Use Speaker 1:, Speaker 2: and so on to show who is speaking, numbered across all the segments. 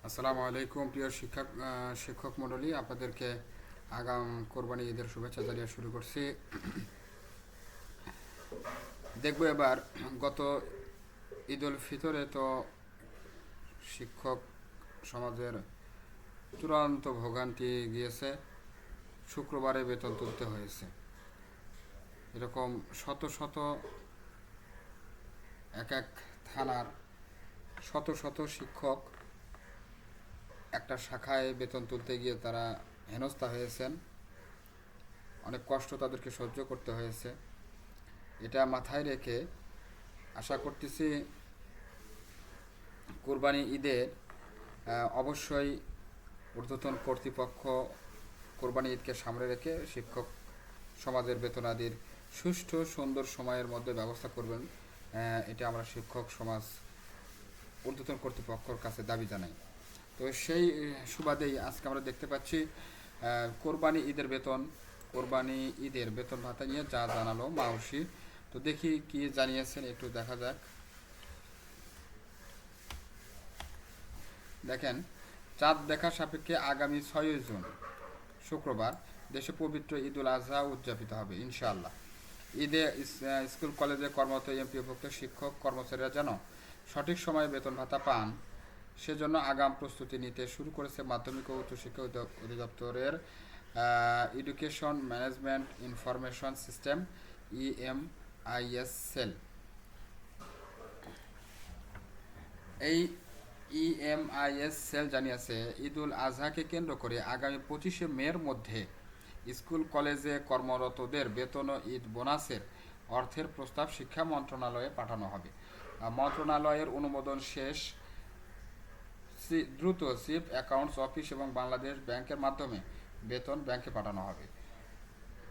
Speaker 1: আসসালামু আলাইকুম প্রিয় শিক্ষক মণ্ডলী, আপনাদেরকে আগাম কোরবানি ঈদের শুভেচ্ছা জানিয়ে শুরু করছি। দেখব এবার গত ঈদ উল ফিতরে তো শিক্ষক সমাজের চূড়ান্ত ভোগান্তি গিয়েছে। শুক্রবারে বেতন তুলতে হয়েছে। এরকম শত শত এক এক থানার শত শত শিক্ষক একটা শাখায় বেতন তুলতে গিয়ে তারা হেনস্থা হয়েছেন। অনেক কষ্ট তাদেরকে সহ্য করতে হয়েছে। এটা মাথায় রেখে আশা করতেছি কোরবানি ঈদে অবশ্যই ঊর্ধ্বতন কর্তৃপক্ষ কোরবানি ঈদকে সামনে রেখে শিক্ষক সমাজের বেতনাদির সুষ্ঠু সুন্দর সময়ের মধ্যে ব্যবস্থা করবেন। এটা আমরা শিক্ষক সমাজ ঊর্ধ্বতন কর্তৃপক্ষের কাছে দাবি জানাই। তো সেই সুবাদেই আজকে আমরা দেখতে পাচ্ছি কোরবানি ঈদের বেতন ভাতা নিয়ে যা জানালো মাউসি। তো দেখি কি জানিয়েছেন, একটু দেখা যাক। দেখেন, চাঁদ দেখা সাপেক্ষে আগামী 6 জুন শুক্রবার দেশে পবিত্র ঈদ উল আজহা উদযাপিত হবে ইনশাআল্লাহ। ঈদে স্কুল কলেজে কর্মরত এমপিওভুক্ত শিক্ষক কর্মচারীরা যেন সঠিক সময়ে বেতন ভাতা পান, সেজন্য আগাম প্রস্তুতি নিতে শুরু করেছে মাধ্যমিক ও উচ্চশিক্ষা অধিদপ্তরের education management information system EMIS cell. এই EMIS সেল জানিয়েছে, ঈদ উল আজহাকে কেন্দ্র করে আগামী 25শে মের মধ্যে স্কুল কলেজে কর্মরতদের বেতন ও ঈদ বোনাসের অর্থের প্রস্তাব শিক্ষা মন্ত্রণালয়ে পাঠানো হবে। মন্ত্রণালয়ের অনুমোদন শেষ দ্রুত চিফ অ্যাকাউন্টস অফিস এবং বাংলাদেশ ব্যাংকের মাধ্যমে বেতন ব্যাংকে পাঠানো হবে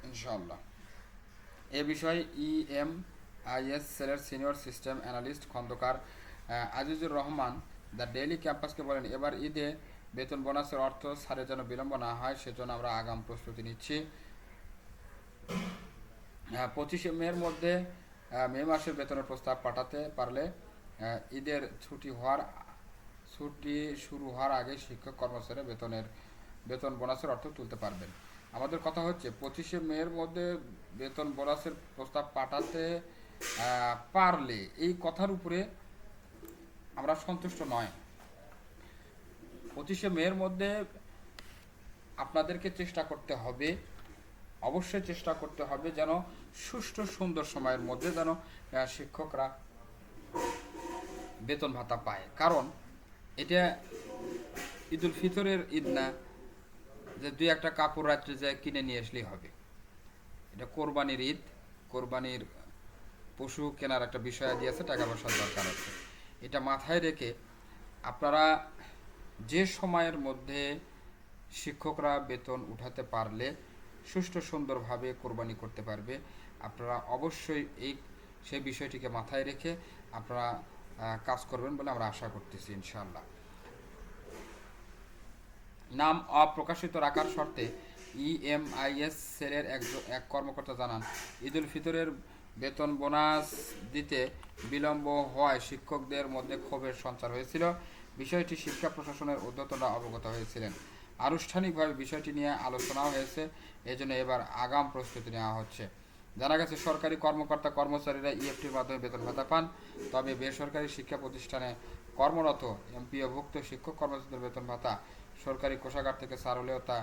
Speaker 1: ইনশাআল্লাহ। এ বিষয়ে EMIS সেলের senior system analyst Khandakar Azizur Rahman the Daily ক্যাম্পাসকে বলেন, এবার ঈদে বেতন বোনাসের অর্থ ছাড়ে যেন বিলম্ব না হয়, সেজন্য আমরা আগাম প্রস্তুতি নিচ্ছি। 25শে মের মধ্যে মে মাসের বেতনের প্রস্তাব পাঠাতে পারলে ঈদের ছুটি শুরু হওয়ার আগে শিক্ষক কর্মচারীরা বেতন বোনাসের অর্থ তুলতে পারবেন। আমাদের কথা হচ্ছে 25শে মের মধ্যে বেতন বোনাসের প্রস্তাব পাঠাতে পারলে, এই কথার উপরে আমরা সন্তুষ্ট নয়। 25শে মের মধ্যে আপনাদেরকে চেষ্টা করতে হবে, অবশ্যই চেষ্টা করতে হবে যেন সুষ্ঠু সুন্দর সময়ের মধ্যে যেন শিক্ষকরা বেতন ভাতা পায়। কারণ এটা ঈদ উল ফিতরের ঈদ না যে দুই একটা কাপড় রাত্রে যায় কিনে নিয়ে আসলেই হবে। এটা কোরবানির ঈদ, কোরবানির পশু কেনার একটা বিষয় আছে, টাকা পয়সার দরকার আছে। এটা মাথায় রেখে আপনারা যে সময়ের মধ্যে শিক্ষকরা বেতন উঠাতে পারলে সুষ্ঠু সুন্দরভাবে কোরবানি করতে পারবে, আপনারা অবশ্যই সেই বিষয়টিকে মাথায় রেখে আপনারা কাজ করবেন বলে আমরা আশা করতেছি ইনশাআল্লাহ। নাম অপ্রকাশিত রাখার শর্তে EMIS সেলের এক কর্মকর্তা জানান, ঈদ উল ফিতরের বেতন বোনাস দিতে বিলম্ব হওয়ায় শিক্ষকদের মধ্যে ক্ষোভের সঞ্চার হয়েছিল। বিষয়টি শিক্ষা প্রশাসনের ঊর্ধ্বতনরা অবগত হয়েছিলেন। আনুষ্ঠানিকভাবে বিষয়টি নিয়ে আলোচনাও হয়েছে, এজন্য এবার আগাম প্রস্তুতি নেওয়া হচ্ছে। জানা গেছে, সরকারি কর্মকর্তা কর্মচারীরা EFTর মাধ্যমে বেতন ভাতা পান, তবে বেসরকারি শিক্ষা প্রতিষ্ঠানে কর্মরত এমপিওভুক্ত শিক্ষক কর্মচারীদের বেতন ভাতা সরকারি কোষাগার থেকে ছাড় হলেও তা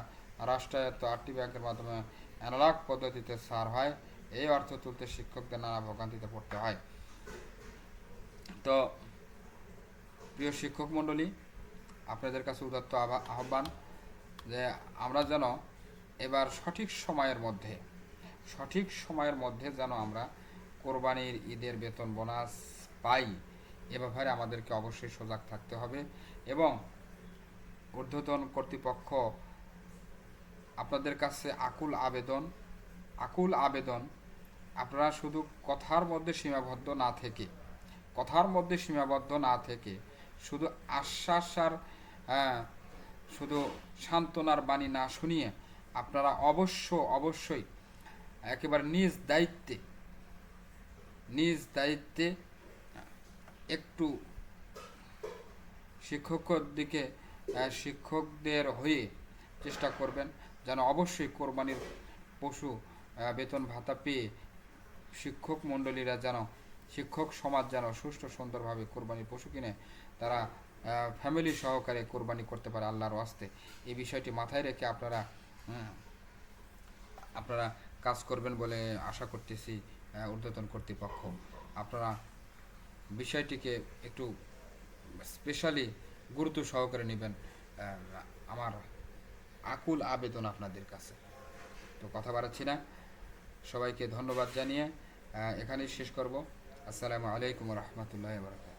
Speaker 1: রাষ্ট্রায়ত্ত 8টি ব্যাংকের মাধ্যমে অ্যানালগ পদ্ধতিতে ছাড় হয়। এই অর্থ তুলতে শিক্ষকদের নানা ভোগান্তিতে পড়তে হয়। তো প্রিয় শিক্ষক মণ্ডলী, আপনাদের কাছে উদাত্ত আহ্বান যে আমরা যেন এবার সঠিক সময়ের মধ্যে যেন আমরা কোরবানির ঈদের বেতন বোনাস পাই, এ ব্যাপারে আমাদেরকে অবশ্যই সজাগ থাকতে হবে। এবং ঊর্ধ্বতন কর্তৃপক্ষ আপনাদের কাছে আকুল আবেদন, আপনারা শুধু কথার মধ্যে সীমাবদ্ধ না থেকে শুধু আশ্বাস আর শুধু সান্ত্বনার বাণী না শুনিয়ে আপনারা অবশ্যই একেবারে নিজ দায়িত্বে একটু শিক্ষকের দিকে শিক্ষকদের হয়ে চেষ্টা করবেন যেন অবশ্যই কোরবানির পশু বেতন ভাতা পেয়ে শিক্ষক মণ্ডলীরা যেন শিক্ষক সমাজ যেন সুষ্ঠু সুন্দরভাবে কোরবানির পশু কিনে তারা ফ্যামিলি সহকারে কোরবানি করতে পারে আল্লাহর ওয়াস্তে। এই বিষয়টি মাথায় রেখে আপনারা আপনারা কাজ করবেন বলে আশা করতেছি। ঊর্ধ্বতন কর্তৃপক্ষ আপনারা বিষয়টিকে একটু স্পেশালি গুরুত্ব সহকারে নেবেন, আমার আকুল আবেদন আপনাদের কাছে। তো কথা বাড়াচ্ছি না, সবাইকে ধন্যবাদ জানিয়ে এখানেই শেষ করব। আসসালামু আলাইকুম রহমতুল্লাহ বরকাত।